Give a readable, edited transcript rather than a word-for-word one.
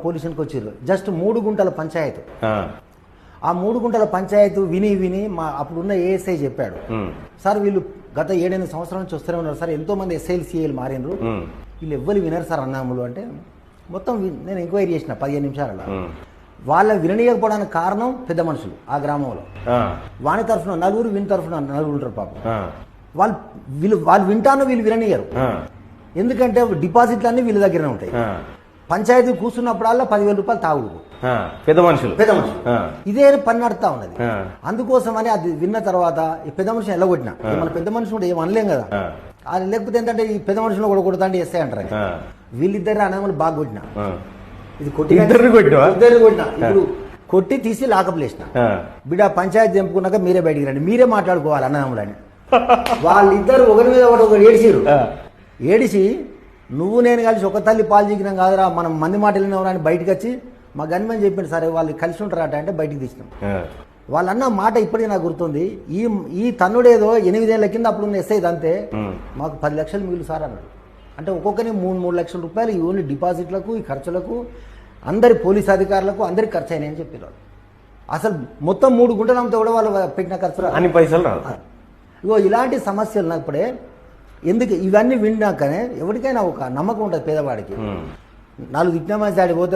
పోలీసునికి వచ్చారు జస్ట్ 3 గుంటల పంచాయతీ. ఆ 3 గుంటల పంచాయతీ విని మా అప్పుడున్న ఏఎస్ఐ చెప్పాడు, సార్ వీళ్ళు గత 7-8 సంవత్సరాల నుంచి వస్తూనే ఉన్నారు సార్, ఎంతో మంది ఎస్ఐలు సిఐలు మారినరు, వీళ్ళు ఎవ్వరు వినరు సార్ అన్నాములు అంటే మొత్తం నేను ఎంక్వైరీ చేసిన 15 నిమిషాలలో. వాళ్ళ విననీయకపోవడానికి కారణం పెద్ద మనుషులు ఆ గ్రామంలో. వాని తరఫున నలుగురు, విని తరఫున నలుగురు ఉంటారు పాపం. వాళ్ళు వింటాను, వీళ్ళు విననీయరు. ఎందుకంటే డిపాజిట్లు వీళ్ళ దగ్గరనే ఉంటాయి. పంచాయతీ కూర్చున్నప్పుడల్లా 10,000 రూపాయలు తాగుడు పెద్ద మనుషులు ఇదే పని నడుతా ఉన్నది. అందుకోసమని అది విన్న తర్వాత ఈ పెద్ద మనుషులు ఎల్లగొట్టినా, మన పెద్ద మనుషులు కూడా ఏం అనలేం కదా, అది లేకపోతే ఏంటంటే ఈ పెద్ద మనుషులు కూడా కొడతా అంటే ఎస్ఐ అంటారు. వీళ్ళిద్దరు అన్నదమ్ములు బాగా కొట్టినా, ఇది కొట్టినా ఇప్పుడు కొట్టి తీసి లాకప్ లేసిన. బిడ్డ పంచాయతీ తెంపుకున్నాక మీరే బయటికి రండి, మీరే మాట్లాడుకోవాలి అన్నదమ్ములని. వాళ్ళిద్దరు ఒకరి మీద ఒకరు ఏడిసి నువ్వు నేను కలిసి ఒక తల్లి పాలు చీకినాం కాదురా, మనం మంది మాట వెళ్ళినవరా అని బయటకు వచ్చి మా గన్మని చెప్పిండు, సరే వాళ్ళు కలిసి ఉంటారట అంటే బయటికి తీసినాం. వాళ్ళన్న మాట ఇప్పటికీ నాకు గుర్తుంది. ఈ తన్నుడేదో 8 ఏళ్ల కింద అప్పుడున్న ఎస్ఐ అంతే, మాకు 10 లక్షలు మిగులు సార్ అన్నాడు. అంటే ఒక్కొక్కరిని 3 లక్షల రూపాయలు ఈ ఓన్లీ డిపాజిట్లకు, ఈ ఖర్చులకు, అందరి పోలీస్ అధికారులకు అందరికి ఖర్చు అయినాయని చెప్పారు. అసలు మొత్తం 3 గుంటలు అమ్మితే కూడా వాళ్ళు పెట్టిన ఖర్చు అన్ని పైసలు. ఇగో ఇలాంటి సమస్యలు ఉన్నప్పుడే ఎందుకు ఇవన్నీ విన్నాకనే ఎవరికైనా ఒక నమ్మకం ఉంటుంది పేదవాడికి. 4 విజ్ఞాపన దాడి పోతే